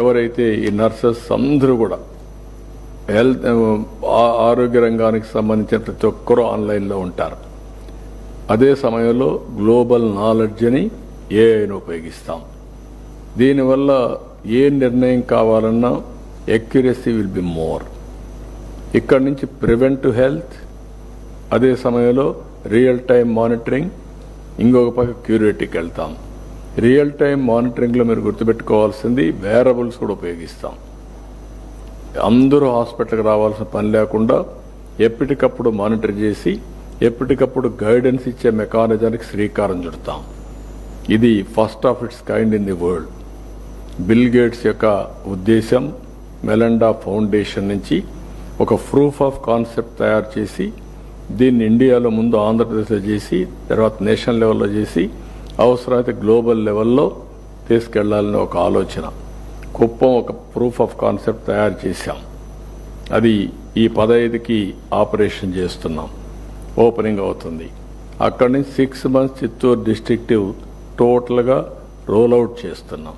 ఎవరైతే ఈ నర్సెస్ అందరూ కూడా హెల్త్ ఆరోగ్య రంగానికి సంబంధించిన ప్రతి ఒక్కరూ ఆన్లైన్లో ఉంటారు. అదే సమయంలో గ్లోబల్ నాలెడ్జ్ని ఏఐని ఉపయోగిస్తాం. దీనివల్ల ఏ నిర్ణయం కావాలన్నా ఎక్యురసీ విల్ బి మోర్. ఇక్కడి నుంచి ప్రివెంటివ్ హెల్త్, అదే సమయంలో రియల్ టైం మానిటరింగ్, ఇంకొక పక్క క్యూరేటివ్కి వెళ్తాం. రియల్ టైం మానిటరింగ్లో మీరు గుర్తుపెట్టుకోవాల్సింది వేరబుల్స్ కూడా ఉపయోగిస్తాం. అందరూ హాస్పిటల్కి రావాల్సిన పని లేకుండా ఎప్పటికప్పుడు మానిటర్ చేసి ఎప్పటికప్పుడు గైడెన్స్ ఇచ్చే మెకానిజానికి శ్రీకారం చుడతాం. ఇది first of it's kind in the world. Bill gates యొక్క ఉద్దేశం మెలండా ఫౌండేషన్ నుంచి ఒక ప్రూఫ్ ఆఫ్ కాన్సెప్ట్ తయారు చేసి దీన్ని ఇండియాలో ముందు ఆంధ్రప్రదేశ్లో చేసి తర్వాత నేషనల్ లెవెల్లో చేసి అవసరమైతే గ్లోబల్ లెవెల్లో తీసుకెళ్లాలని ఒక ఆలోచన. కుప్పం ఒక ప్రూఫ్ ఆఫ్ కాన్సెప్ట్ తయారు చేశాం. అది ఈ 15కి ఆపరేషన్ చేస్తున్నాం. ఓపెనింగ్ అవుతుంది. అక్కడి నుంచి 6 months చిత్తూరు డిస్ట్రిక్ట్ టోటల్గా రోల్ అవుట్ చేస్తున్నాం.